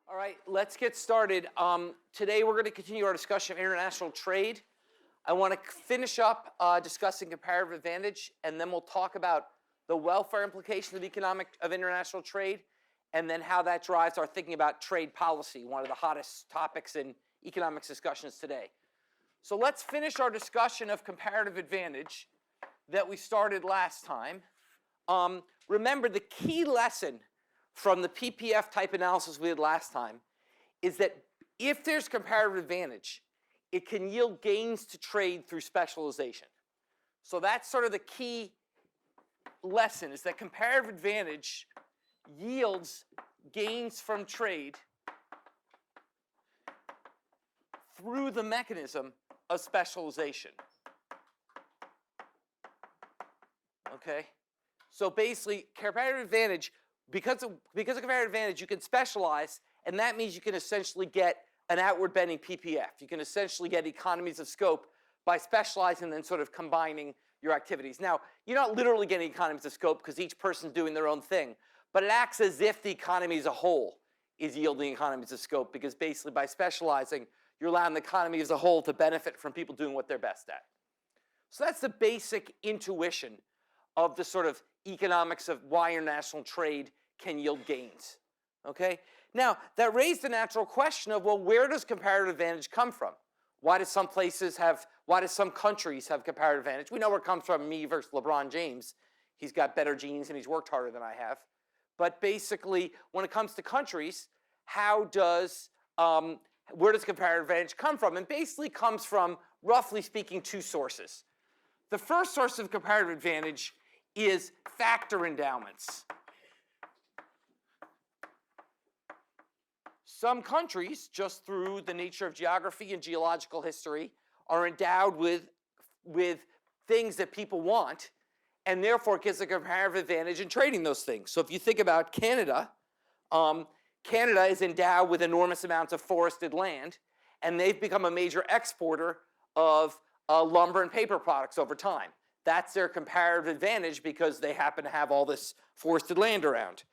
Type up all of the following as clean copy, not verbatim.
All right, let's get started. Today we're going to continue our discussion of international trade. I want to finish up discussing comparative advantage, and then we'll talk about the welfare implications of international trade, and then how that drives our thinking about trade policy, one of the hottest topics in economics discussions today. So let's finish our discussion of comparative advantage that we started last time. Remember, the key lesson from the PPF type analysis we did last time is that if there's comparative advantage, it can yield gains to trade through specialization. So that's sort of the key lesson, is that comparative advantage yields gains from trade through the mechanism of specialization. Okay? So basically, comparative advantage, because of comparative advantage, you can specialize, and that means you can essentially get an outward bending PPF. You can essentially get economies of scope by specializing and then sort of combining your activities. Now, you're not literally getting economies of scope because each person's doing their own thing, but it acts as if the economy as a whole is yielding economies of scope, because basically by specializing, you're allowing the economy as a whole to benefit from people doing what they're best at. So that's the basic intuition of the sort of economics of why international trade can yield gains. Okay? Now, that raised the natural question of, well, where does comparative advantage come from? Why do some countries have comparative advantage? We know where it comes from, me versus LeBron James. He's got better genes and he's worked harder than I have. But basically, when it comes to countries, where does comparative advantage come from? And basically comes from, roughly speaking, two sources. The first source of comparative advantage is factor endowments. Some countries, just through the nature of geography and geological history, are endowed with things that people want, and therefore it gives a comparative advantage in trading those things. So if you think about Canada, Canada is endowed with enormous amounts of forested land, and they've become a major exporter of lumber and paper products over time. That's their comparative advantage because they happen to have all this forested land around.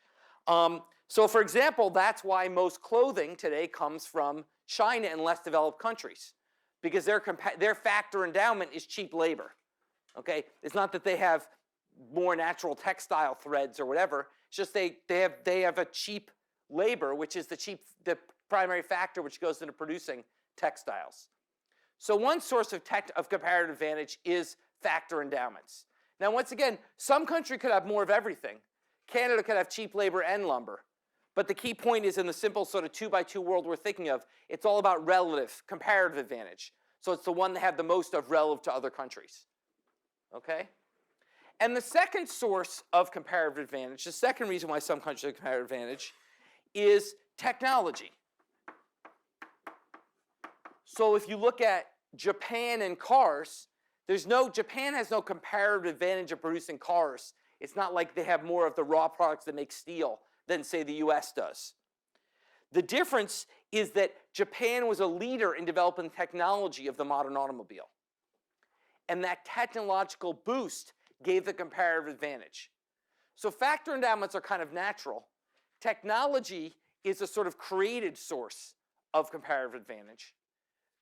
So for example, that's why most clothing today comes from China and less developed countries, because their factor endowment is cheap labor. Okay? It's not that they have more natural textile threads or whatever. It's just they have a cheap labor, which is the primary factor which goes into producing textiles. So one source of comparative advantage is factor endowments. Now, once again, some country could have more of everything. Canada could have cheap labor and lumber. But the key point is, in the simple sort of 2x2 world we're thinking of, it's all about relative, comparative advantage. So it's the one that had the most of relative to other countries. Okay? And the second source of comparative advantage, the second reason why some countries have comparative advantage, is technology. So if you look at Japan and cars, Japan has no comparative advantage of producing cars. It's not like they have more of the raw products that make steel than, say, the US does. The difference is that Japan was a leader in developing technology of the modern automobile. And that technological boost gave the comparative advantage. So factor endowments are kind of natural. Technology is a sort of created source of comparative advantage,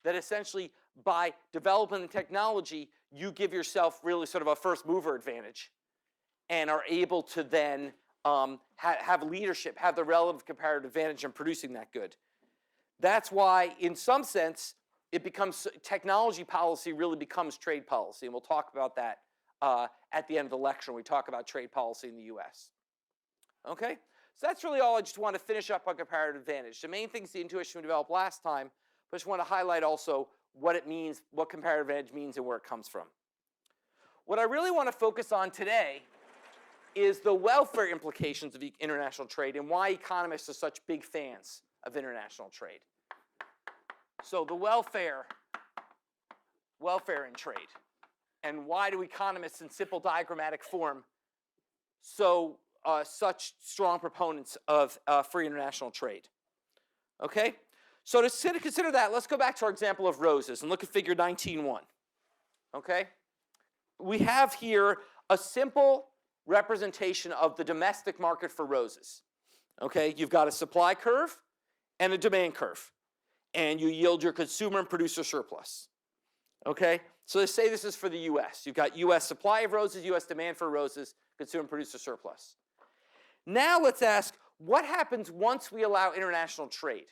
that essentially by developing the technology, you give yourself really sort of a first mover advantage and are able to then have leadership, have the relative comparative advantage in producing that good. That's why, in some sense, technology policy really becomes trade policy, and we'll talk about that at the end of the lecture when we talk about trade policy in the US. Okay? So that's really all. I just want to finish up on comparative advantage. The main thing is the intuition we developed last time, but I just want to highlight also what it means, what comparative advantage means, and where it comes from. What I really want to focus on today is the welfare implications of international trade and why economists are such big fans of international trade. So the welfare in trade, and why do economists in simple diagrammatic form such strong proponents of free international trade? Okay? So to consider that, let's go back to our example of roses and look at figure 19.1. Okay? We have here a simple representation of the domestic market for roses. Okay? You've got a supply curve and a demand curve. And you yield your consumer and producer surplus. Okay? So let's say this is for the US. You've got US supply of roses, US demand for roses, consumer and producer surplus. Now let's ask, what happens once we allow international trade?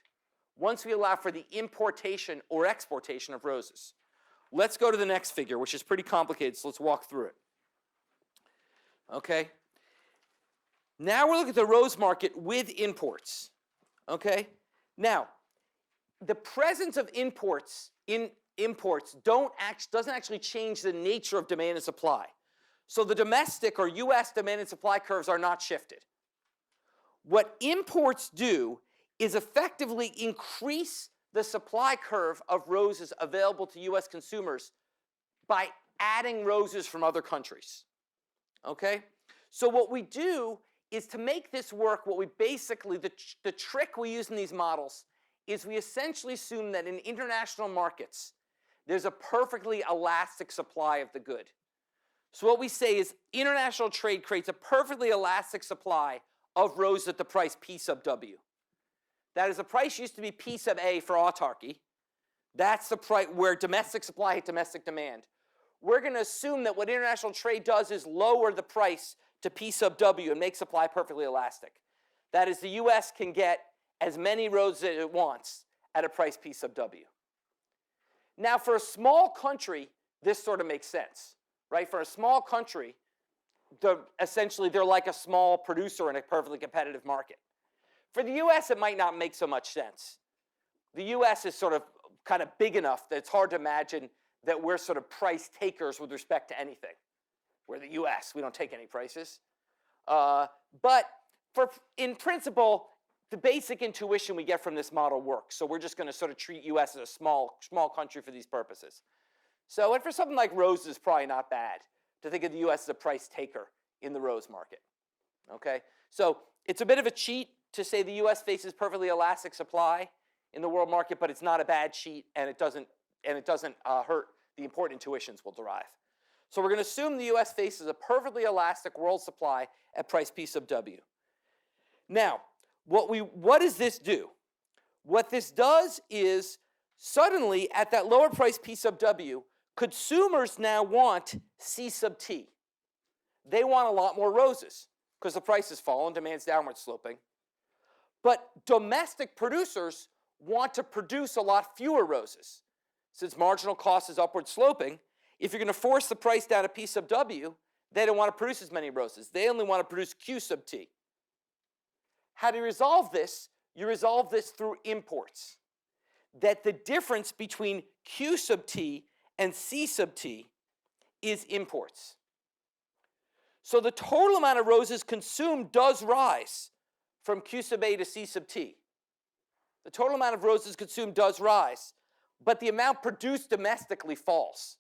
Once we allow for the importation or exportation of roses? Let's go to the next figure, which is pretty complicated, so let's walk through it. Okay? Now we're looking at the rose market with imports. Okay? Now, the presence of imports doesn't actually change the nature of demand and supply. So the domestic or US demand and supply curves are not shifted. What imports do is effectively increase the supply curve of roses available to US consumers by adding roses from other countries. Okay? So what we do is to make this work, what we basically, the trick we use in these models is we essentially assume that in international markets, there's a perfectly elastic supply of the good. So what we say is international trade creates a perfectly elastic supply of roses at the price P sub W. That is, the price used to be P sub A for autarky. That's the price where domestic supply hit domestic demand. We're going to assume that what international trade does is lower the price to P sub W and make supply perfectly elastic. That is, the US can get as many roses as it wants at a price P sub W. Now, for a small country, this sort of makes sense, right? For a small country, essentially they're like a small producer in a perfectly competitive market. For the US, it might not make so much sense. The US is sort of kind of big enough that it's hard to imagine that we're sort of price takers with respect to anything. We're the US, we don't take any prices. But in principle, the basic intuition we get from this model works. So we're just going to sort of treat US as a small country for these purposes. So, and for something like roses, it's probably not bad to think of the US as a price taker in the rose market. Okay? So it's a bit of a cheat to say the US faces perfectly elastic supply in the world market, but it's not a bad cheat, and it doesn't hurt the important intuitions we'll derive. So we're going to assume the US faces a perfectly elastic world supply at price P sub W. Now, what does this do? What this does is suddenly at that lower price P sub W, consumers now want C sub T. They want a lot more roses because the price has fallen, demand's downward sloping. But domestic producers want to produce a lot fewer roses. Since marginal cost is upward sloping, if you're going to force the price down to P sub W, they don't want to produce as many roses. They only want to produce Q sub T. How do you resolve this? You resolve this through imports. That the difference between Q sub T and C sub T is imports. So the total amount of roses consumed does rise from Q sub A to C sub T. The total amount of roses consumed does rise, but the amount produced domestically falls.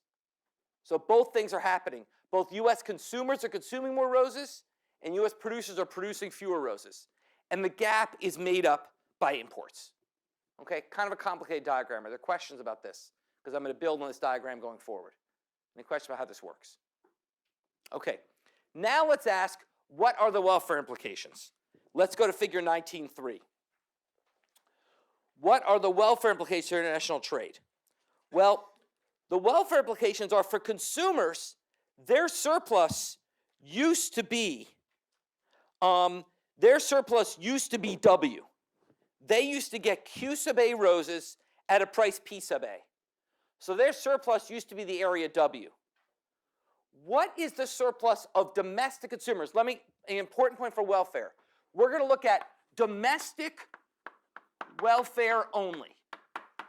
So both things are happening. Both US consumers are consuming more roses, and US producers are producing fewer roses. And the gap is made up by imports. Okay, kind of a complicated diagram. Are there questions about this? Because I'm going to build on this diagram going forward. Any questions about how this works? Okay, now let's ask, what are the welfare implications? Let's go to figure 19.3. What are the welfare implications of international trade? Well, the welfare implications are for consumers, their surplus used to be W. They used to get Q sub A roses at a price P sub A. So their surplus used to be the area W. What is the surplus of domestic consumers? An important point for welfare. We're going to look at domestic welfare only.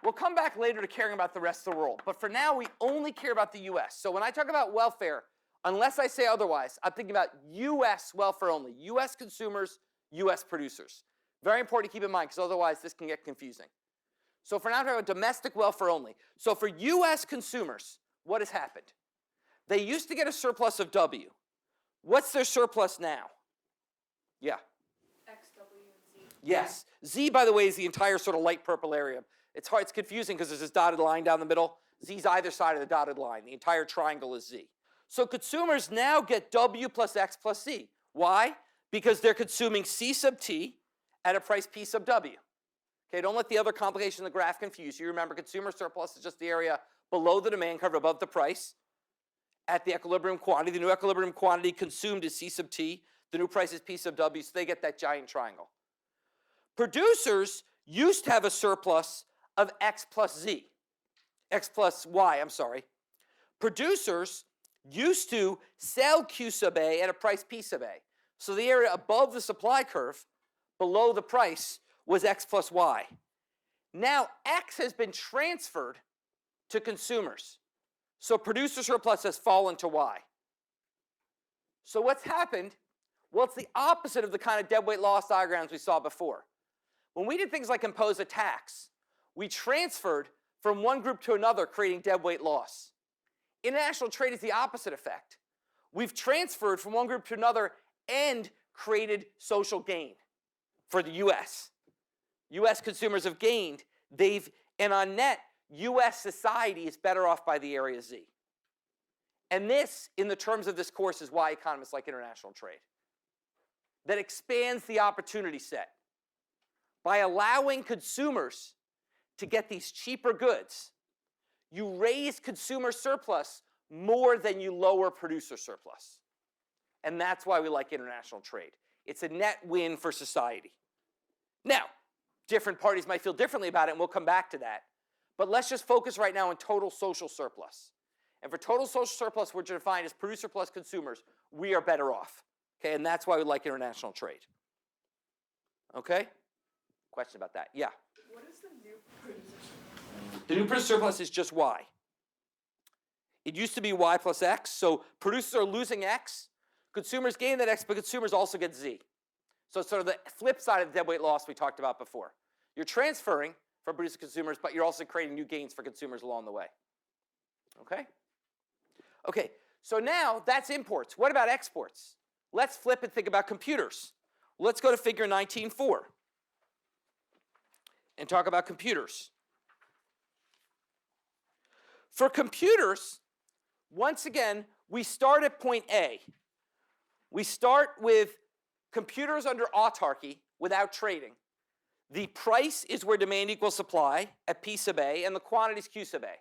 We'll come back later to caring about the rest of the world. But for now, we only care about the US. So when I talk about welfare, unless I say otherwise, I'm thinking about US welfare only. US consumers, US producers. Very important to keep in mind, because otherwise this can get confusing. So for now, I'm talking about domestic welfare only. So for US consumers, what has happened? They used to get a surplus of W. What's their surplus now? Yeah. X, W, and Z. Yes. Z, by the way, is the entire sort of light purple area. It's hard, it's confusing because there's this dotted line down the middle. Z's either side of the dotted line. The entire triangle is Z. So consumers now get W plus X plus Z. Why? Because they're consuming C sub T at a price P sub W. Okay, don't let the other complication of the graph confuse you. Remember, consumer surplus is just the area below the demand curve above the price at the equilibrium quantity. The new equilibrium quantity consumed is C sub T. The new price is P sub W, so they get that giant triangle. Producers used to have a surplus of X plus Y, I'm sorry. Producers used to sell Q sub A at a price P sub A. So the area above the supply curve, below the price, was X plus Y. Now X has been transferred to consumers. So producer surplus has fallen to Y. So what's happened? Well, it's the opposite of the kind of deadweight loss diagrams we saw before. When we did things like impose a tax, we transferred from one group to another, creating deadweight loss. International trade is the opposite effect. We've transferred from one group to another and created social gain for the US. US consumers have gained, and on net, US society is better off by the area Z. And this, in the terms of this course, is why economists like international trade. That expands the opportunity set. By allowing consumers to get these cheaper goods, you raise consumer surplus more than you lower producer surplus. And that's why we like international trade. It's a net win for society. Now, different parties might feel differently about it, and we'll come back to that. But let's just focus right now on total social surplus. And for total social surplus, which are defined as producer plus consumers, we are better off. Okay, and that's why we like international trade. Okay? Question about that? Yeah. What is the new producer surplus? The new producer surplus is just Y. It used to be Y plus X, so producers are losing X, consumers gain that X, but consumers also get Z. So it's sort of the flip side of the deadweight loss we talked about before. You're transferring from producers to consumers, but you're also creating new gains for consumers along the way. Okay? Okay, so now that's imports. What about exports? Let's flip and think about computers. Let's go to figure 19.4 and talk about computers. For computers, once again, we start at point A. We start with computers under autarky without trading. The price is where demand equals supply at P sub A, and the quantity is Q sub A.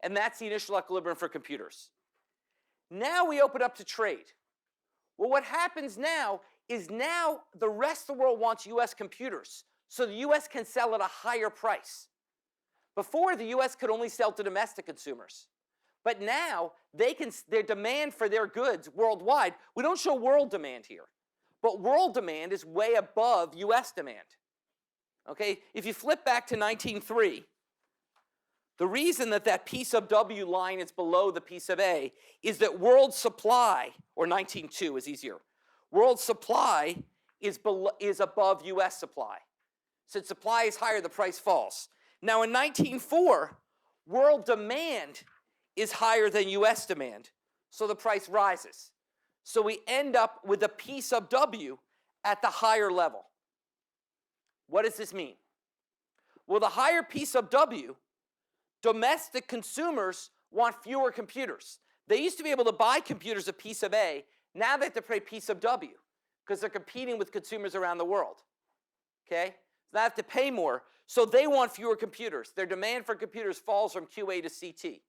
And that's the initial equilibrium for computers. Now we open up to trade. Well, what happens now is now the rest of the world wants US computers, so the US can sell at a higher price. Before, the US could only sell to domestic consumers. But now, their demand for their goods worldwide, we don't show world demand here, but world demand is way above US demand. Okay, if you flip back to 19.3, the reason that P sub W line is below the P sub A is that world supply, or 19.2 is easier, world supply is above US supply. Since supply is higher, the price falls. Now in 19.4, world demand is higher than US demand, so the price rises. So we end up with a P sub W at the higher level. What does this mean? Well, the higher P sub W, domestic consumers want fewer computers. They used to be able to buy computers at P sub A. Now they have to pay P sub W because they're competing with consumers around the world. Okay? So they have to pay more. So they want fewer computers. Their demand for computers falls from QA to CT.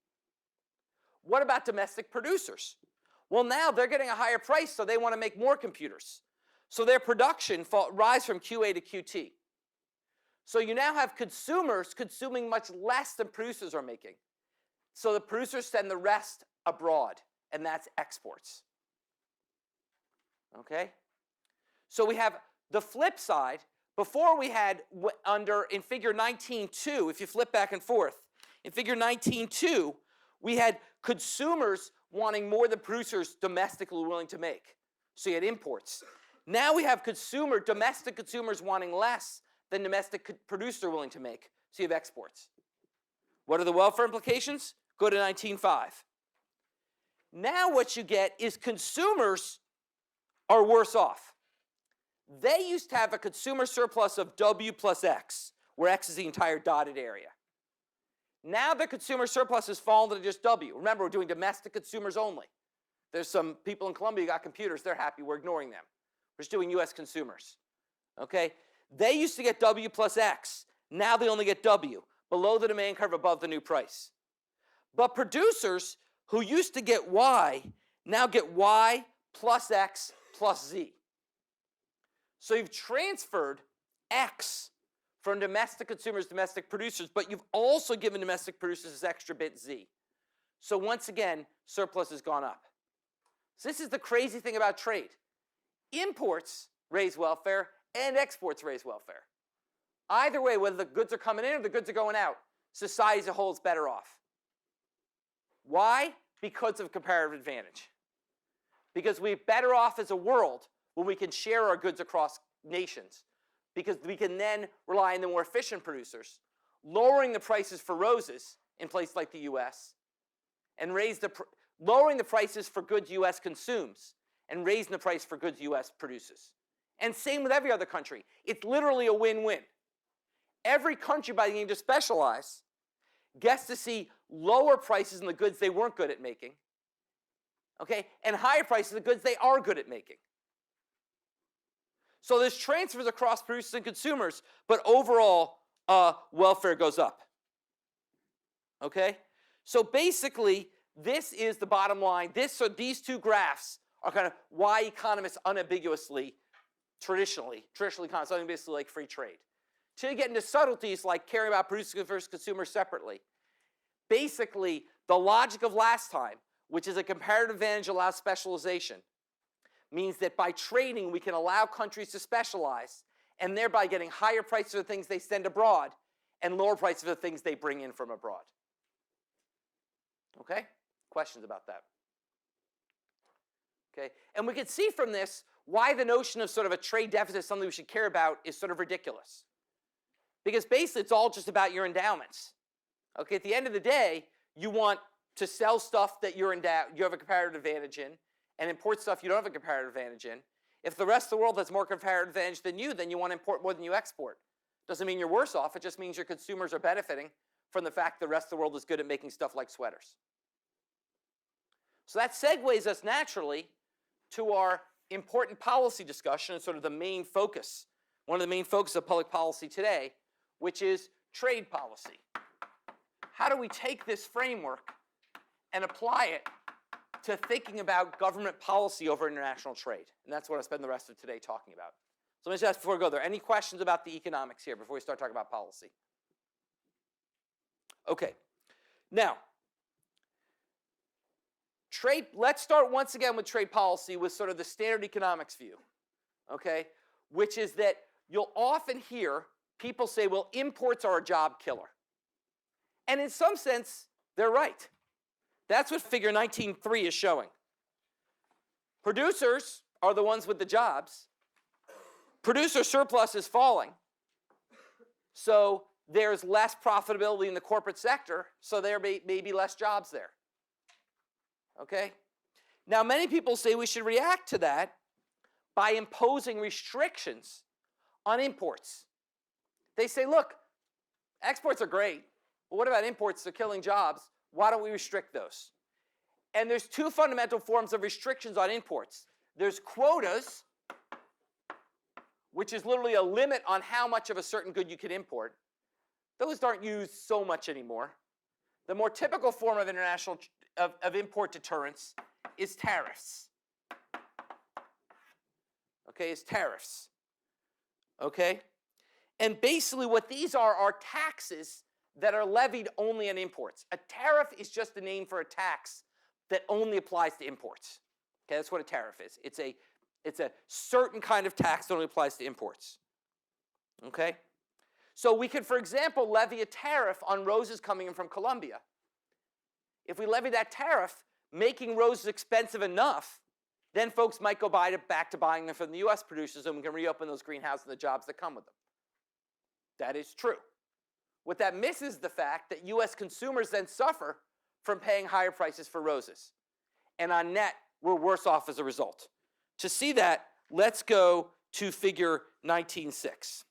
What about domestic producers? Well, now they're getting a higher price, so they want to make more computers. So their production rise from QA to QT. So you now have consumers consuming much less than producers are making. So the producers send the rest abroad, and that's exports. Okay? So we have the flip side. Before we had in figure 19.2, if you flip back and forth, in figure 19.2, we had consumers wanting more than producers domestically willing to make. So you had imports. Now we have domestic consumers wanting less than domestic producer willing to make. So you have exports. What are the welfare implications? Go to 19.5. Now what you get is consumers are worse off. They used to have a consumer surplus of W plus X, where X is the entire dotted area. Now the consumer surplus has fallen to just W. Remember, we're doing domestic consumers only. There's some people in Colombia who got computers. They're happy. We're ignoring them. We're just doing US consumers. Okay? They used to get W plus X. Now they only get W, below the demand curve, above the new price. But producers who used to get Y now get Y plus X plus Z. So you've transferred X from domestic consumers to domestic producers, but you've also given domestic producers this extra bit Z. So once again, surplus has gone up. So this is the crazy thing about trade. Imports raise welfare and exports raise welfare. Either way, whether the goods are coming in or the goods are going out, society as a whole is better off. Why? Because of comparative advantage. Because we're better off as a world when we can share our goods across nations. Because we can then rely on the more efficient producers, lowering the prices for roses in places like the US, and lowering the prices for goods US consumes, and raising the price for goods US produces. And same with every other country. It's literally a win-win. Every country, by beginning to specialize, gets to see lower prices in the goods they weren't good at making, okay, and higher prices in the goods they are good at making. So there's transfers across producers and consumers, but overall, welfare goes up. Okay? So basically, this is the bottom line. These two graphs are kind of why economists unambiguously, traditionally economists unambiguously like free trade. Till you get into subtleties like caring about producers versus consumers separately. Basically, the logic of last time, which is a comparative advantage allows specialization, means that by trading we can allow countries to specialize and thereby getting higher prices for the things they send abroad and lower prices for the things they bring in from abroad. Okay? Questions about that? Okay? And we can see from this why the notion of sort of a trade deficit is something we should care about is sort of ridiculous. Because basically it's all just about your endowments. Okay? At the end of the day, you want to sell stuff that you have a comparative advantage in, and import stuff you don't have a comparative advantage in. If the rest of the world has more comparative advantage than you, then you want to import more than you export. Doesn't mean you're worse off, it just means your consumers are benefiting from the fact the rest of the world is good at making stuff like sweaters. So that segues us naturally to our important policy discussion and sort of the main focus, one of the main focuses of public policy today, which is trade policy. How do we take this framework and apply it to thinking about government policy over international trade? And that's what I'll spend the rest of today talking about. So let me just ask before we go there, any questions about the economics here before we start talking about policy? Okay. Now, let's start once again with trade policy with sort of the standard economics view, okay? Which is that you'll often hear people say, well, imports are a job killer. And in some sense, they're right. That's what figure 19.3 is showing. Producers are the ones with the jobs. Producer surplus is falling. So there's less profitability in the corporate sector, so there may be less jobs there. Okay? Now, many people say we should react to that by imposing restrictions on imports. They say, look, exports are great, but what about imports? They're killing jobs. Why don't we restrict those? And there's two fundamental forms of restrictions on imports. There's quotas, which is literally a limit on how much of a certain good you can import. Those aren't used so much anymore. The more typical form of of import deterrence is tariffs. Okay, is tariffs. Okay? And basically what these are taxes that are levied only on imports. A tariff is just a name for a tax that only applies to imports. Okay, that's what a tariff is. It's a certain kind of tax that only applies to imports. Okay? So we could, for example, levy a tariff on roses coming in from Colombia. If we levy that tariff, making roses expensive enough, then folks might go back to buying them from the US producers, and we can reopen those greenhouses and the jobs that come with them. That is true. What that misses the fact that US consumers then suffer from paying higher prices for roses. And on net, we're worse off as a result. To see that, let's go to figure 19.6.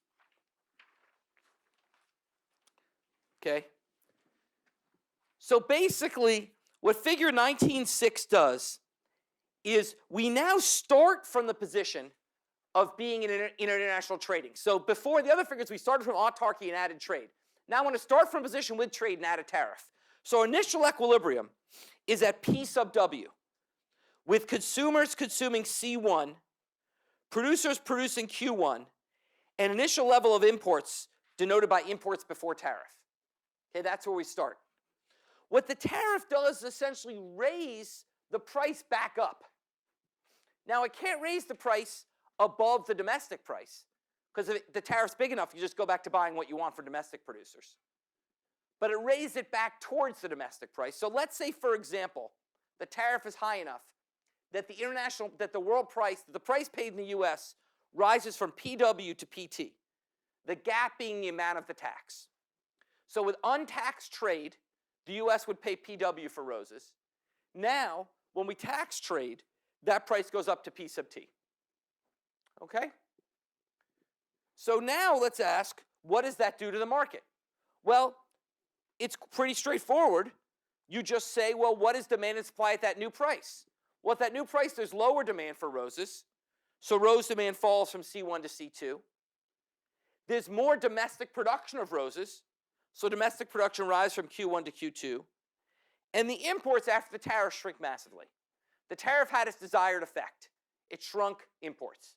Okay? So basically, what figure 19.6 does is we now start from the position of being in international trading. So before the other figures, we started from autarky and added trade. Now I want to start from a position with trade and add a tariff. So initial equilibrium is at P sub W, with consumers consuming C1, producers producing Q1, and initial level of imports denoted by imports before tariff. Okay, that's where we start. What the tariff does is essentially raise the price back up. Now, it can't raise the price above the domestic price, because if the tariff's big enough, you just go back to buying what you want for domestic producers. But it raised it back towards the domestic price. So let's say, for example, the tariff is high enough that the world price, the price paid in the US rises from PW to PT, the gap being the amount of the tax. So with untaxed trade, the US would pay PW for roses. Now, when we tax trade, that price goes up to P sub T. Okay? So now let's ask, what does that do to the market? Well, it's pretty straightforward. You just say, well, what is demand and supply at that new price? Well, at that new price, there's lower demand for roses. So rose demand falls from C1 to C2. There's more domestic production of roses. So domestic production rises from Q1 to Q2. And the imports after the tariff shrink massively. The tariff had its desired effect. It shrunk imports.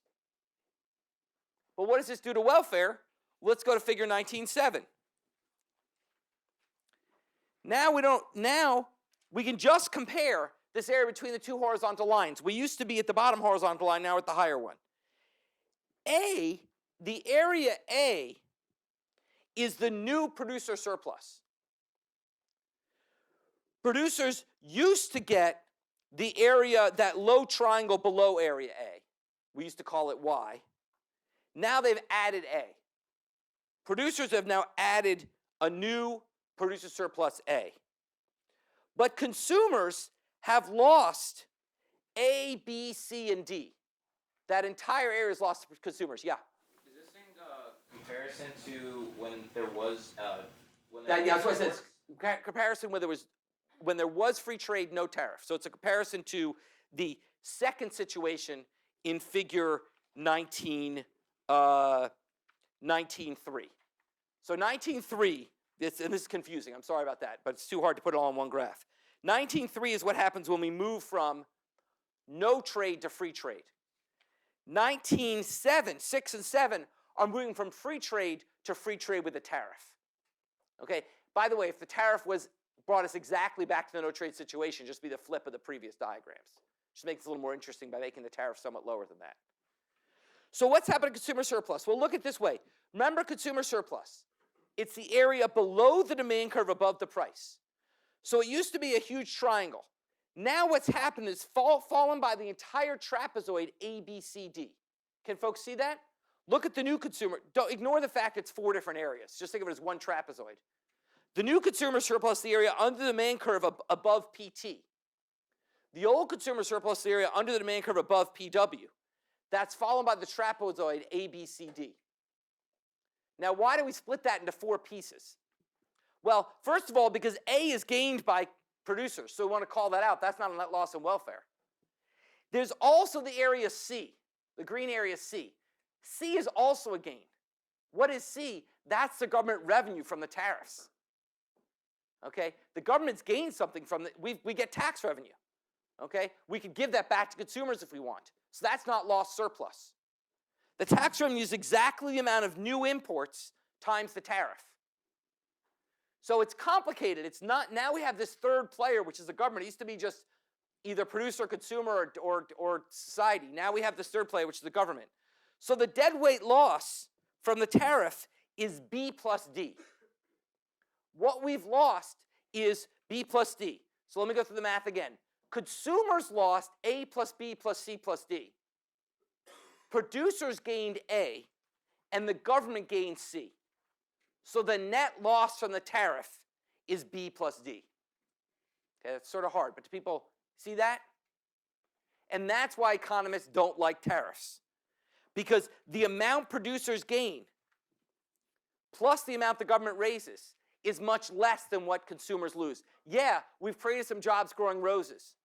But what does this do to welfare? Let's go to figure 19.7. Now we can just compare this area between the two horizontal lines. We used to be at the bottom horizontal line, now we're at the higher one. The area A is the new producer surplus. Producers used to get the area, that low triangle below area A. We used to call it Y. Now they've added A. Producers have now added a new producer surplus A. But consumers have lost A, B, C, and D. That entire area is lost to consumers. Yeah? Is this thing a comparison to when there was That's what I said. Comparison when there was free trade, no tariff. So it's a comparison to the second situation in figure 19.3. So 19.3, and this is confusing, I'm sorry about that, but it's too hard to put it all in one graph. 19.3 is what happens when we move from no trade to free trade. 19.7, 6 and 7 are moving from free trade to free trade with a tariff. Okay, by the way, if the tariff brought us exactly back to the no trade situation, just be the flip of the previous diagrams. Just makes it a little more interesting by making the tariff somewhat lower than that. So what's happened to consumer surplus? Well, look at it this way. Remember consumer surplus. It's the area below the demand curve above the price. So it used to be a huge triangle. Now what's happened is fallen by the entire trapezoid A, B, C, D. Can folks see that? Look at the new consumer. Don't ignore the fact it's 4 different areas. Just think of it as one trapezoid. The new consumer surplus is the area under the demand curve above PT. The old consumer surplus is the area under the demand curve above PW. That's followed by the trapezoid A, B, C, D. Now, why do we split that into 4 pieces? Well, first of all, because A is gained by producers, so we want to call that out. That's not a net loss in welfare. There's also the area C, the green area C. C is also a gain. What is C? That's the government revenue from the tariffs. Okay, the government's gained something from we get tax revenue. Okay, we could give that back to consumers if we want. So that's not lost surplus. The tax revenue is exactly the amount of new imports times the tariff. So it's complicated. It's not, now we have this third player, which is the government. It used to be just either producer, consumer, or society. Now we have this third player, which is the government. So the deadweight loss from the tariff is B plus D. What we've lost is B plus D. So let me go through the math again. Consumers lost A plus B plus C plus D. Producers gained A, and the government gained C. So the net loss from the tariff is B plus D. Okay, that's sort of hard, but do people see that? And that's why economists don't like tariffs. Because the amount producers gain plus the amount the government raises is much less than what consumers lose. Yeah, we've created some jobs growing roses.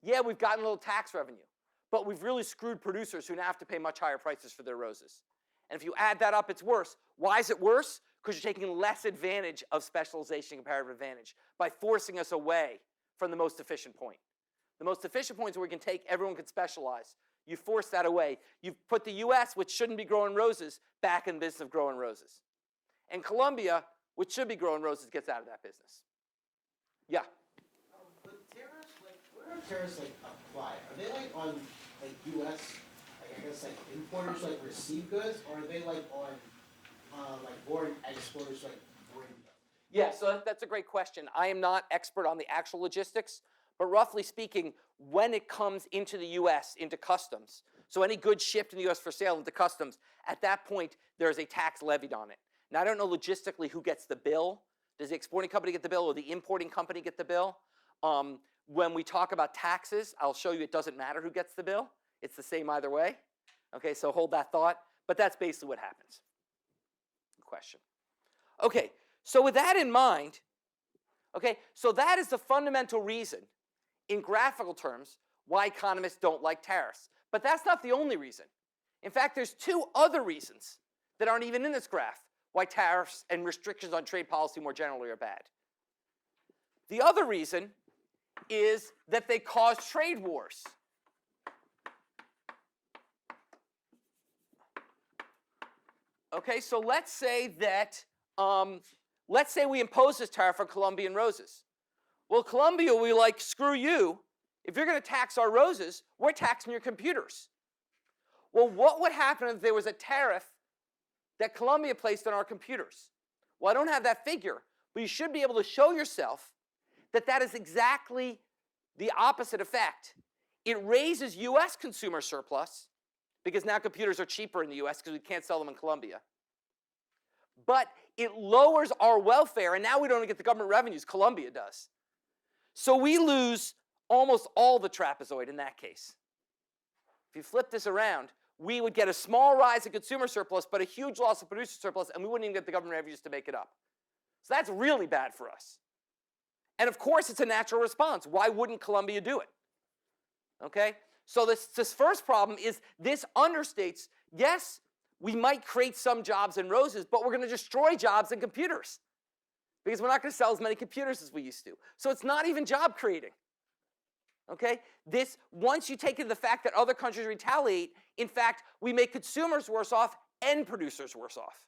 Yeah, we've gotten a little tax revenue. but we've really screwed producers who now have to pay much higher prices for their roses. And if you add that up, it's worse. Why is it worse? Because you're taking less advantage of specialization and comparative advantage by forcing us away from the most efficient point. The most efficient point is where we can take, everyone can specialize. You force that away. You've put the US, which shouldn't be growing roses, back in the business of growing roses. And Colombia, which should be growing roses, gets out of that business. Yeah? But tariffs, like, where are tariffs, like, applied? Are they, like, on, like, US, like, I guess, like, importers, like, receive goods? Or are they, like, on, like, foreign exporters, like, bring them? Yeah, so that's a great question. I am not expert on the actual logistics, but roughly speaking, when it comes into the US, into customs, so any goods shipped in the US for sale into customs, at that point, there's a tax levied on it. Now, I don't know logistically who gets the bill. Does the exporting company get the bill or the importing company get the bill? When we talk about taxes, I'll show you it doesn't matter who gets the bill. It's the same either way. Okay, so hold that thought. But that's basically what happens. Good question. Okay, so with that in mind, okay, so that is the fundamental reason in graphical terms why economists don't like tariffs. But that's not the only reason. In fact, there's two other reasons that aren't even in this graph why tariffs and restrictions on trade policy more generally are bad. The other reason is that they cause trade wars. Okay, so let's say that, let's say we impose this tariff on Colombian roses. Well, Colombia will be like, screw you. If you're going to tax our roses, we're taxing your computers. Well, what would happen if there was a tariff that Colombia placed on our computers? Well, I don't have that figure, but you should be able to show yourself that that is exactly the opposite effect. It raises US consumer surplus, because now computers are cheaper in the US because we can't sell them in Colombia. But it lowers our welfare, and now we don't get the government revenues, Colombia does. So we lose almost all the trapezoid in that case. If you flip this around, we would get a small rise in consumer surplus, but a huge loss of producer surplus, and we wouldn't even get the government revenues to make it up. So that's really bad for us. And of course, it's a natural response. Why wouldn't Colombia do it? Okay? So this first problem is this understates, yes, we might create some jobs in roses, but we're going to destroy jobs in computers because we're not going to sell as many computers as we used to. So it's not even job creating. Okay? This, once you take into the fact that other countries retaliate, in fact, we make consumers worse off and producers worse off.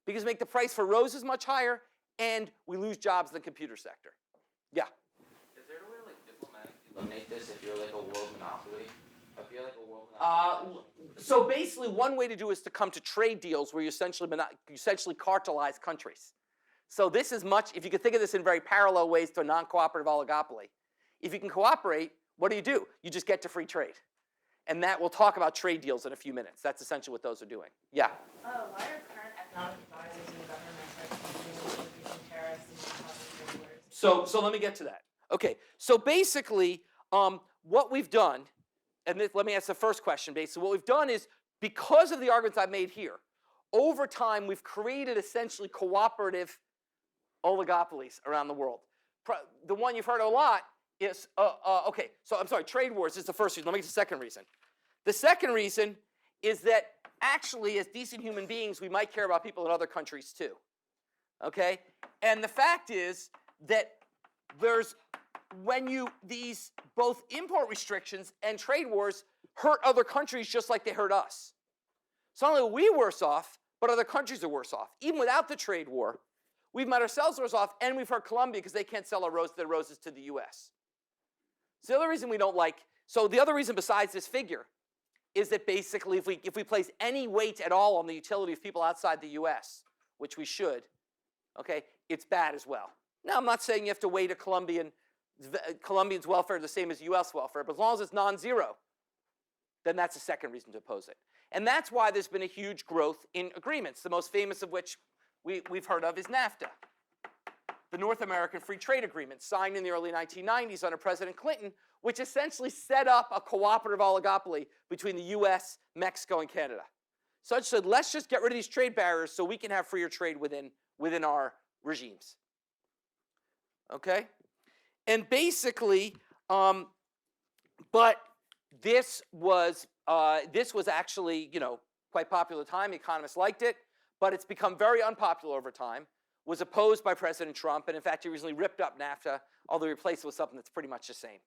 Because we make the price for roses much higher and we lose jobs in the computer sector. Yeah? Is there a way to like diplomatically eliminate this if you're like a world monopoly? If you're like a world monopoly. So basically, one way to do it is to come to trade deals where you essentially cartelize countries. So this is much, if you could think of this in very parallel ways to a non-cooperative oligopoly. If you can cooperate, what do? You just get to free trade. And that we'll talk about trade deals in a few minutes. That's essentially what those are doing. Yeah? Why are current economic advisors in the government reducing tariffs and causing trade wars? So let me get to that. Okay, so basically, what we've done, and let me ask the first question, basically. What we've done is, because of the arguments I've made here, over time we've created essentially cooperative oligopolies around the world. The one you've heard a lot is, okay, so I'm sorry, trade wars is the first reason. Let me get to the second reason. The second reason is that actually, as decent human beings, we might care about people in other countries too. Okay? And the fact is that these both import restrictions and trade wars hurt other countries just like they hurt us. So not only are we worse off, but other countries are worse off. Even without the trade war, we've made ourselves worse off, and we've hurt Colombia because they can't sell their roses to the US. So the other reason we don't like, so the other reason besides this figure is that basically if we place any weight at all on the utility of people outside the US, which we should, okay, it's bad as well. Now, I'm not saying you have to weight a Colombian's welfare the same as US welfare, but as long as it's non-zero, then that's the second reason to oppose it. And that's why there's been a huge growth in agreements, the most famous of which we've heard of is NAFTA, the North American Free Trade Agreement, signed in the early 1990s under President Clinton, which essentially set up a cooperative oligopoly between the US, Mexico, and Canada. Such that let's just get rid of these trade barriers so we can have freer trade within our regimes. Okay? And basically, but this was actually, quite popular at the time. Economists liked it, but it's become very unpopular over time. Was opposed by President Trump, and in fact, he recently ripped up NAFTA, although he replaced it with something that's pretty much the same.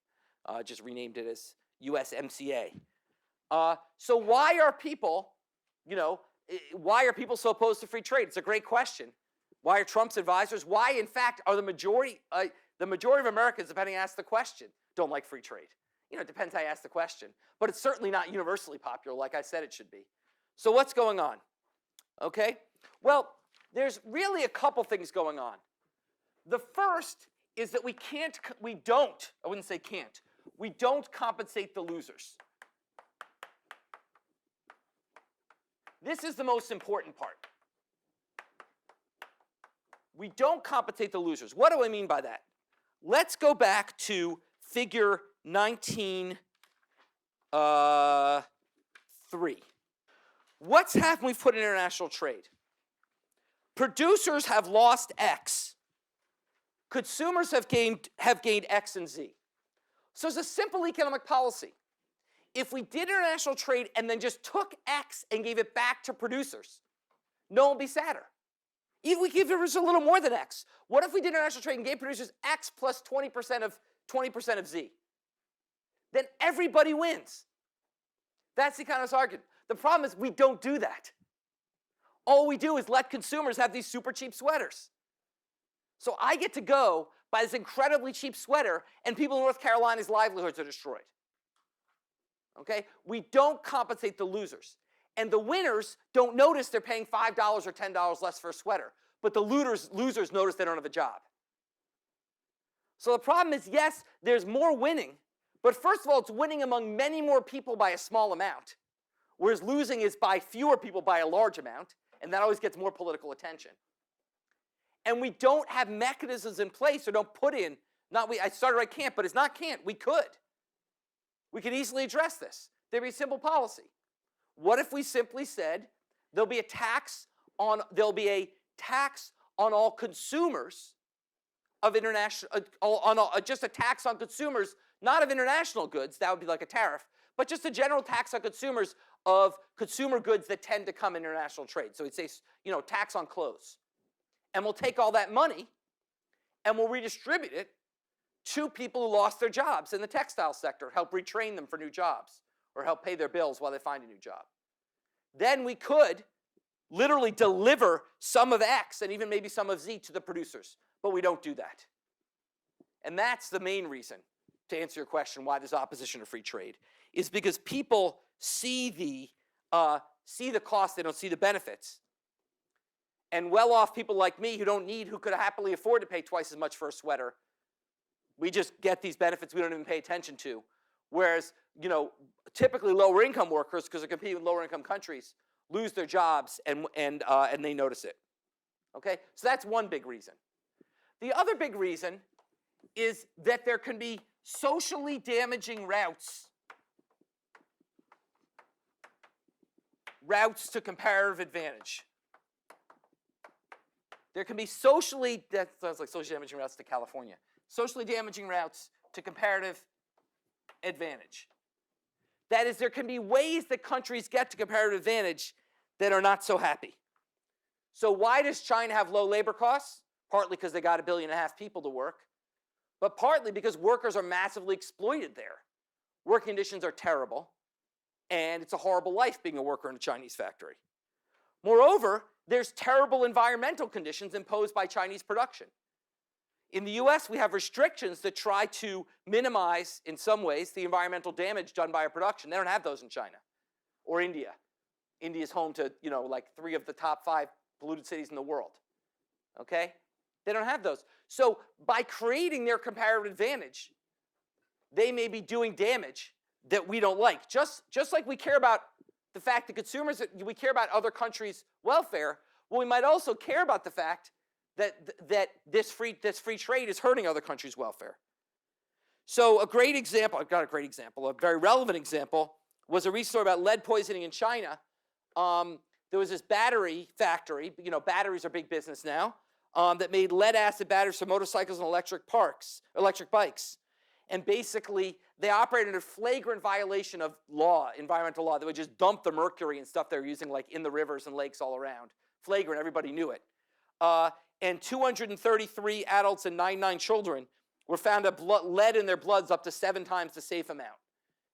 Just renamed it as USMCA. So why are people, why are people so opposed to free trade? It's a great question. Why are Trump's advisors? Why, in fact, are the majority of Americans, depending on ask the question, don't like free trade? It depends how you ask the question, but it's certainly not universally popular, like I said it should be. So what's going on? Okay, well, there's really a couple things going on. The first is that we don't compensate the losers. This is the most important part. We don't compensate the losers. What do I mean by that? Let's go back to figure 19.3. What's happened when we've put in international trade? Producers have lost X. Consumers have gained X and Z. So it's a simple economic policy. If we did international trade and then just took X and gave it back to producers, no one would be sadder. Even if we give producers a little more than X. What if we did international trade and gave producers X plus 20% of Z? Then everybody wins. That's the economist's argument. The problem is we don't do that. All we do is let consumers have these super cheap sweaters. So I get to go buy this incredibly cheap sweater, and people in North Carolina's livelihoods are destroyed. Okay? We don't compensate the losers. And the winners don't notice they're paying $5 or $10 less for a sweater. But the losers notice they don't have a job. So the problem is, yes, there's more winning. But first of all, it's winning among many more people by a small amount. Whereas losing is by fewer people by a large amount. And that always gets more political attention. And we don't have mechanisms in place or don't put in, I started I can't, but it's not can't, we could. We could easily address this. There'd be a simple policy. What if we simply said there'll be a tax on all consumers of international, just a tax on consumers, not of international goods, that would be like a tariff, but just a general tax on consumers of consumer goods that tend to come in international trade. So we'd say, tax on clothes. And we'll take all that money and we'll redistribute it to people who lost their jobs in the textile sector, help retrain them for new jobs, or help pay their bills while they find a new job. Then we could literally deliver some of X and even maybe some of Z to the producers, but we don't do that. And that's the main reason, to answer your question, why there's opposition to free trade, is because people see the cost, they don't see the benefits. And well-off people like me who could happily afford to pay twice as much for a sweater, we just get these benefits we don't even pay attention to. Whereas, typically lower income workers, because they're competing with lower income countries, lose their jobs and they notice it. Okay? So that's one big reason. The other big reason is that there can be socially damaging routes to comparative advantage. There can be that sounds like socially damaging routes to California. Socially damaging routes to comparative advantage. That is, there can be ways that countries get to comparative advantage that are not so happy. So why does China have low labor costs? Partly because they got 1.5 billion people to work, but partly because workers are massively exploited there. Work conditions are terrible, and it's a horrible life being a worker in a Chinese factory. Moreover, there's terrible environmental conditions imposed by Chinese production. In the US, we have restrictions that try to minimize, in some ways, the environmental damage done by our production. They don't have those in China or India. India is home to, like 3 of the top 5 polluted cities in the world. Okay? They don't have those. So by creating their comparative advantage, they may be doing damage that we don't like. Just like we care about the fact that consumers, we care about other countries' welfare, well, we might also care about the fact that this free trade is hurting other countries' welfare. So a very relevant example, was a recent story about lead poisoning in China. There was this battery factory, batteries are big business now, that made lead acid batteries for motorcycles and electric bikes. And basically, they operated under flagrant violation of law, environmental law. They would just dump the mercury and stuff they were using like in the rivers and lakes all around. Flagrant, everybody knew it. And 233 adults and 99 children were found to have lead in their bloods up to 7 times the safe amount.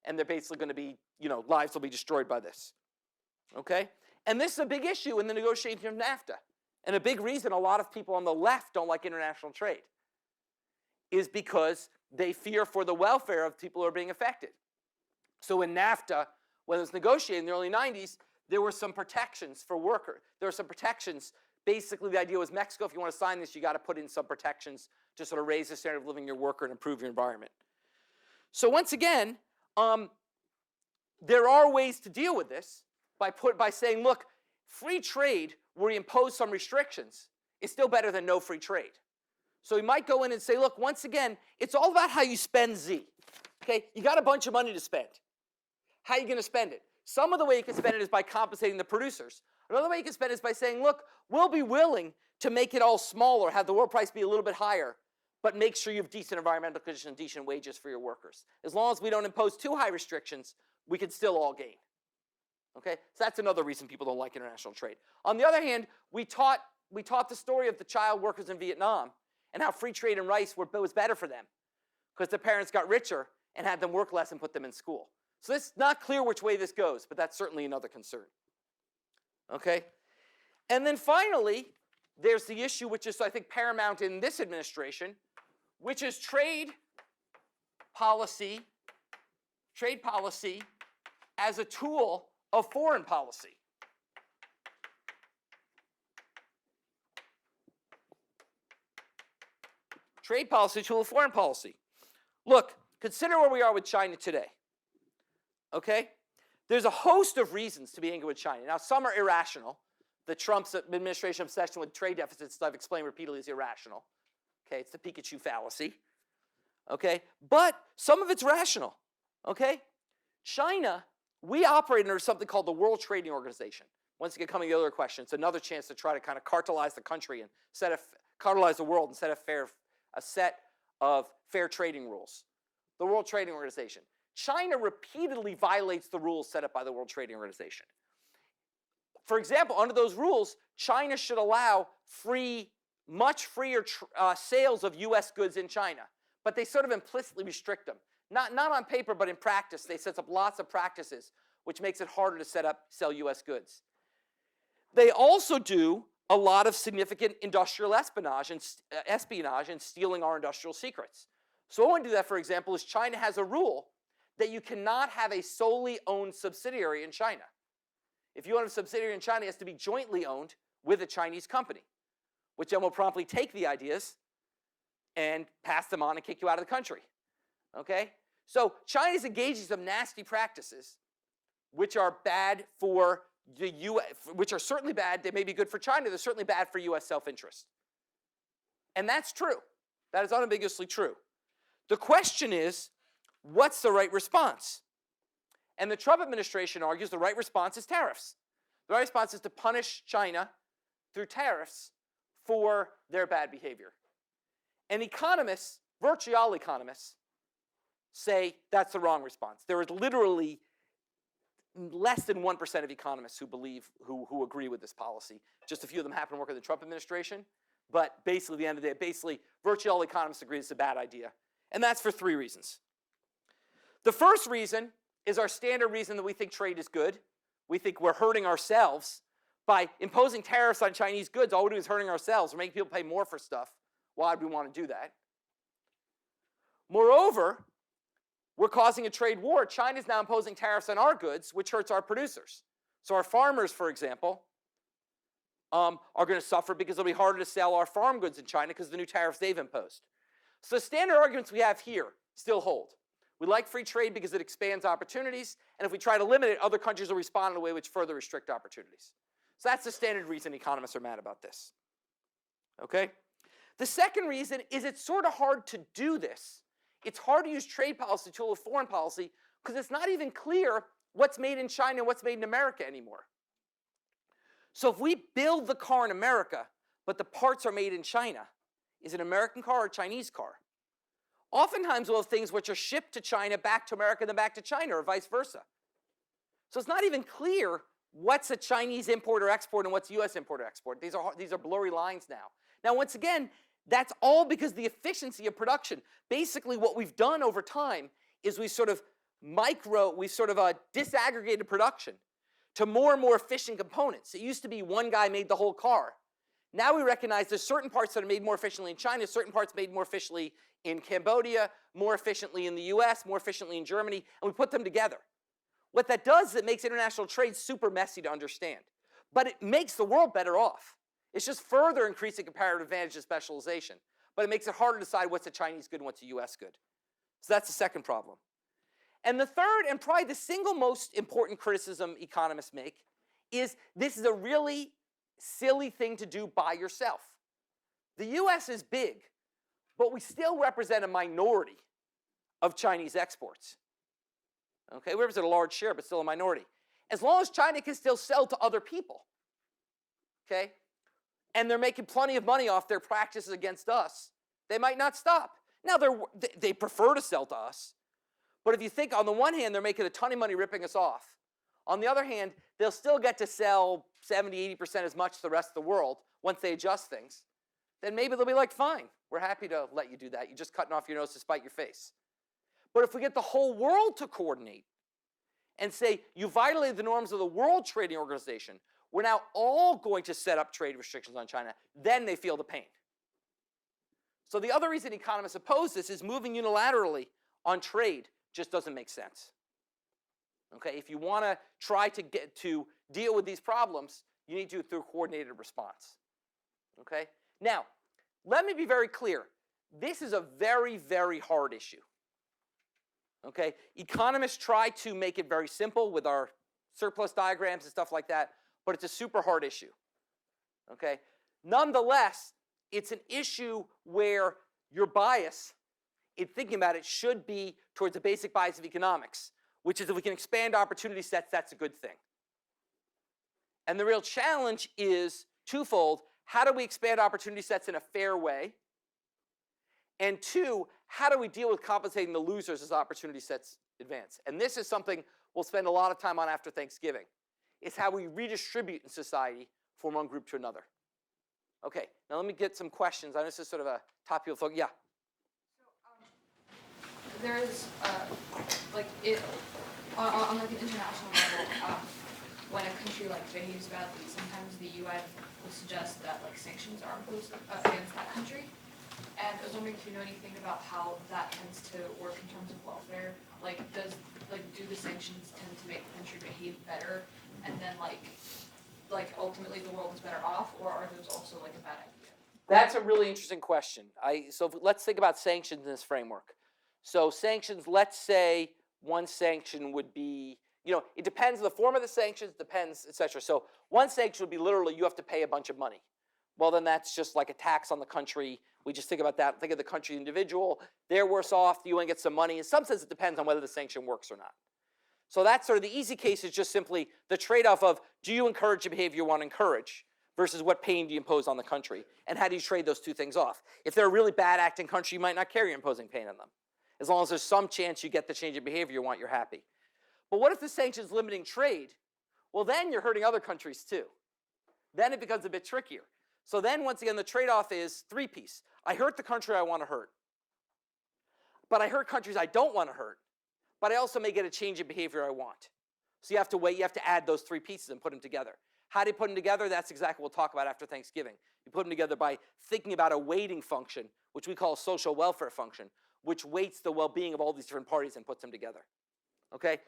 And they're basically going to be, lives will be destroyed by this. Okay? And this is a big issue in the negotiation of NAFTA. And a big reason a lot of people on the left don't like international trade is because they fear for the welfare of people who are being affected. So in NAFTA, when it was negotiated in the early 90s, there were some protections for workers. There were some protections. Basically, the idea was Mexico, if you want to sign this, you got to put in some protections to sort of raise the standard of living of your worker and improve your environment. So once again, there are ways to deal with this by saying, look, free trade where we impose some restrictions is still better than no free trade. So we might go in and say, look, once again, it's all about how you spend Z. Okay, you got a bunch of money to spend. How are you going to spend it? Some of the way you can spend it is by compensating the producers. Another way you can spend it is by saying, look, we'll be willing to make it all smaller, have the world price be a little bit higher, but make sure you have decent environmental conditions, decent wages for your workers. As long as we don't impose too high restrictions, we can still all gain. Okay, so that's another reason people don't like international trade. On the other hand, we taught the story of the child workers in Vietnam and how free trade and rice was better for them because their parents got richer and had them work less and put them in school. So it's not clear which way this goes, but that's certainly another concern. Okay? And then finally, there's the issue which is, I think, paramount in this administration, which is trade policy as a tool of foreign policy. Trade policy, tool of foreign policy. Look, consider where we are with China today. Okay? There's a host of reasons to be angry with China. Now, some are irrational. The Trump administration obsession with trade deficits, I've explained repeatedly, is irrational. Okay? It's the Pikachu fallacy. Okay? But some of it's rational. Okay? China, we operate under something called the World Trading Organization. Once again, coming to the other question, it's another chance to try to kind of cartelize the country and cartelize the world and set a set of fair trading rules. The World Trading Organization. China repeatedly violates the rules set up by the World Trading Organization. For example, under those rules, China should allow much freer sales of U.S. goods in China, but they sort of implicitly restrict them. Not on paper, but in practice, they set up lots of practices, which makes it harder to sell U.S. goods. They also do a lot of significant industrial espionage and stealing our industrial secrets. So one way to do that, for example, is China has a rule that you cannot have a solely owned subsidiary in China. If you own a subsidiary in China, it has to be jointly owned with a Chinese company, which then will promptly take the ideas and pass them on and kick you out of the country. Okay? So China's engaging in some nasty practices which are bad for the U.S., which are certainly bad. They may be good for China. They're certainly bad for U.S. self-interest. And that's true. That is unambiguously true. The question is, what's the right response? And the Trump administration argues the right response is tariffs. The right response is to punish China through tariffs for their bad behavior. And economists, virtually all economists, say that's the wrong response. There is literally less than 1% of economists who agree with this policy. Just a few of them happen to work in the Trump administration. But basically, at the end of the day, virtually all economists agree it's a bad idea. And that's for 3 reasons. The first reason is our standard reason that we think trade is good. We think we're hurting ourselves by imposing tariffs on Chinese goods. All we do is hurting ourselves. We're making people pay more for stuff. Why would we want to do that? Moreover, we're causing a trade war. China's now imposing tariffs on our goods, which hurts our producers. So our farmers, for example, are going to suffer because it'll be harder to sell our farm goods in China because of the new tariffs they've imposed. So the standard arguments we have here still hold. We like free trade because it expands opportunities, and if we try to limit it, other countries will respond in a way which further restrict opportunities. So that's the standard reason economists are mad about this. Okay? The second reason is it's sort of hard to do this. It's hard to use trade policy to tool of foreign policy because it's not even clear what's made in China and what's made in America anymore. So if we build the car in America, but the parts are made in China, is it an American car or a Chinese car? Oftentimes we'll have things which are shipped to China, back to America, then back to China, or vice versa. So it's not even clear what's a Chinese import or export and what's U.S. import or export. These are blurry lines now. Now, once again, that's all because the efficiency of production. Basically, what we've done over time is we sort of disaggregated production to more and more efficient components. It used to be one guy made the whole car. Now we recognize there's certain parts that are made more efficiently in China, certain parts made more efficiently in Cambodia, more efficiently in the US, more efficiently in Germany, and we put them together. What that does is it makes international trade super messy to understand. But it makes the world better off. It's just further increasing comparative advantage and specialization. But it makes it harder to decide what's a Chinese good and what's a US good. So that's the second problem. And the third, and probably the single most important criticism economists make, is this is a really silly thing to do by yourself. The US is big, but we still represent a minority of Chinese exports. Okay, we represent a large share, but still a minority. As long as China can still sell to other people, okay, and they're making plenty of money off their practices against us, they might not stop. Now, they prefer to sell to us, but if you think, on the one hand, they're making a ton of money ripping us off. On the other hand, they'll still get to sell 70, 80% as much to the rest of the world once they adjust things. Then maybe they'll be like, fine, we're happy to let you do that. You're just cutting off your nose to spite your face. But if we get the whole world to coordinate and say, you violated the norms of the World Trading Organization, we're now all going to set up trade restrictions on China, then they feel the pain. So the other reason economists oppose this is moving unilaterally on trade just doesn't make sense. Okay, if you want to try to deal with these problems, you need to do it through a coordinated response. Okay? Now, let me be very clear. This is a very, very hard issue. Okay? Economists try to make it very simple with our surplus diagrams and stuff like that, but it's a super hard issue. Okay? Nonetheless, it's an issue where your bias in thinking about it should be towards the basic bias of economics, which is if we can expand opportunity sets, that's a good thing. And the real challenge is twofold. How do we expand opportunity sets in a fair way? And two, how do we deal with compensating the losers as opportunity sets advance? And this is something we'll spend a lot of time on after Thanksgiving. It's how we redistribute in society from one group to another. Okay, now let me get some questions. I know this is sort of a topical focus. Yeah? There's on like an international level, when a country like behaves badly, sometimes the UN will suggest that like sanctions are imposed against that country. And I was wondering if you know anything about how that tends to work in terms of welfare. Like, do the sanctions tend to make the country behave better, and then like ultimately the world is better off, or are those also like a bad idea? That's a really interesting question. Let's think about sanctions in this framework. So sanctions, let's say one sanction would be, it depends on the form of the sanctions, depends, et cetera. So one sanction would be literally you have to pay a bunch of money. Well, then that's just like a tax on the country. We just think about that, think of the country individual. They're worse off, the UN gets some money. In some sense, it depends on whether the sanction works or not. So that's sort of the easy case is just simply the trade-off of do you encourage the behavior you want to encourage versus what pain do you impose on the country? And how do you trade those two things off? If they're a really bad acting country, you might not care you're imposing pain on them. As long as there's some chance you get the change in behavior you want, you're happy. But what if the sanction's limiting trade? Well, then you're hurting other countries too. Then it becomes a bit trickier. So then, once again, the trade-off is three-piece. I hurt the country I want to hurt. But I hurt countries I don't want to hurt. But I also may get a change in behavior I want. So you have to wait, you have to add those three pieces and put them together. How do you put them together? That's exactly what we'll talk about after Thanksgiving. You put them together by thinking about a weighting function, which we call a social welfare function, which weights the well-being of all these different parties and puts them together. Okay?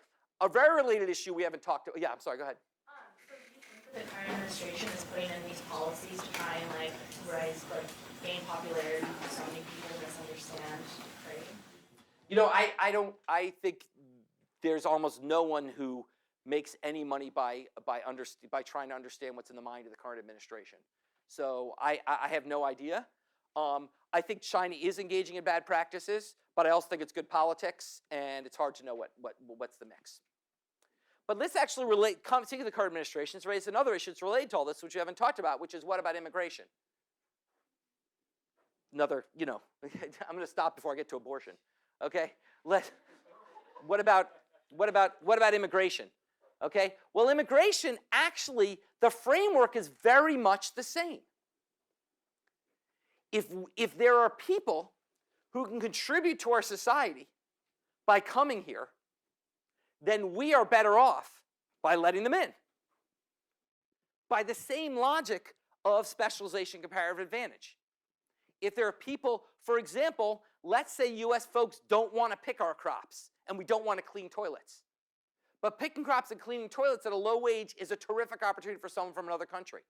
A very related issue we haven't talked about. Yeah, I'm sorry, go ahead. So do you think the current administration is putting in these policies to try and gain popularity because so many people misunderstand trade? I think there's almost no one who makes any money by trying to understand what's in the mind of the current administration. So I have no idea. I think China is engaging in bad practices, but I also think it's good politics, and it's hard to know what's the mix. But let's actually speaking of the current administration, it's raised another issue that's related to all this, which we haven't talked about, which is what about immigration? another, you know, I'm going to stop before I get to abortion. Okay? What about immigration? Okay? Well, immigration, actually, the framework is very much the same. If there are people who can contribute to our society by coming here, then we are better off by letting them in. By the same logic of specialization comparative advantage. If there are people, for example, let's say US folks don't want to pick our crops and we don't want to clean toilets. But picking crops and cleaning toilets at a low wage is a terrific opportunity for someone from another country.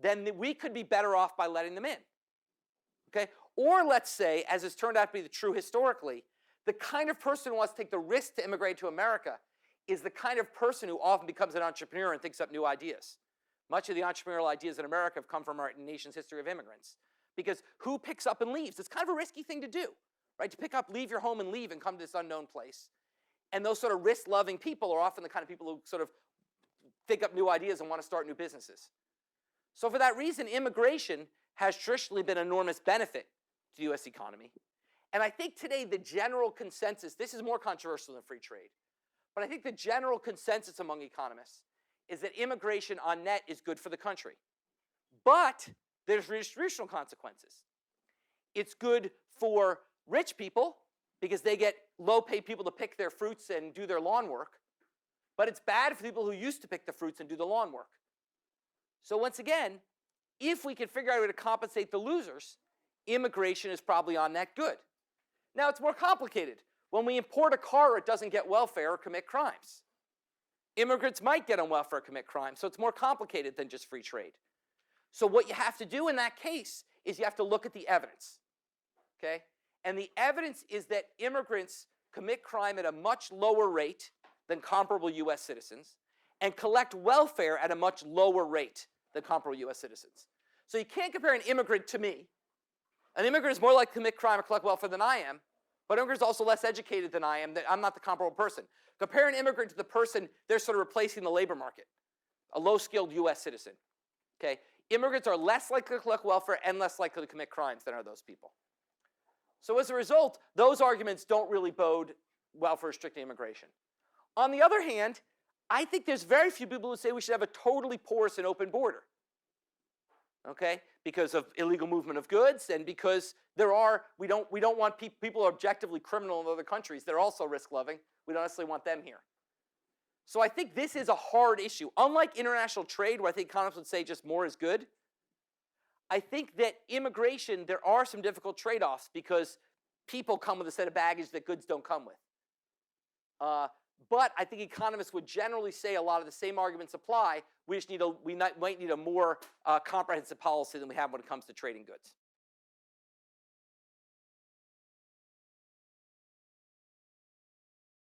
Then we could be better off by letting them in. Okay? Or let's say, as has turned out to be the true historically, the kind of person who wants to take the risk to immigrate to America is the kind of person who often becomes an entrepreneur and thinks up new ideas. Much of the entrepreneurial ideas in America have come from our nation's history of immigrants. Because who picks up and leaves? It's kind of a risky thing to do, right? To pick up, leave your home and leave and come to this unknown place. And those sort of risk-loving people are often the kind of people who sort of think up new ideas and want to start new businesses. So for that reason, immigration has traditionally been an enormous benefit to the US economy. And I think today the general consensus, this is more controversial than free trade, but I think the general consensus among economists is that immigration on net is good for the country. But there's redistributional consequences. It's good for rich people because they get low-paid people to pick their fruits and do their lawn work. But it's bad for people who used to pick the fruits and do the lawn work. So once again, if we can figure out a way to compensate the losers, immigration is probably on net good. Now, it's more complicated. When we import a car, it doesn't get welfare or commit crimes. Immigrants might get on welfare or commit crimes, so it's more complicated than just free trade. So what you have to do in that case is you have to look at the evidence, okay? And the evidence is that immigrants commit crime at a much lower rate than comparable US citizens and collect welfare at a much lower rate than comparable US citizens. So you can't compare an immigrant to me. An immigrant is more likely to commit crime or collect welfare than I am, but an immigrant is also less educated than I am. I'm not the comparable person. Compare an immigrant to the person they're sort of replacing the labor market, a low-skilled US citizen, okay? Immigrants are less likely to collect welfare and less likely to commit crimes than are those people. So as a result, those arguments don't really bode well for restricting immigration. On the other hand, I think there's very few people who say we should have a totally porous and open border, okay? Because of illegal movement of goods and because we don't want people who are objectively criminal in other countries. They're also risk-loving. We don't necessarily want them here. So I think this is a hard issue. Unlike international trade, where I think economists would say just more is good, I think that immigration, there are some difficult trade-offs because people come with a set of baggage that goods don't come with. But I think economists would generally say a lot of the same arguments apply. We might need a more comprehensive policy than we have when it comes to trading goods.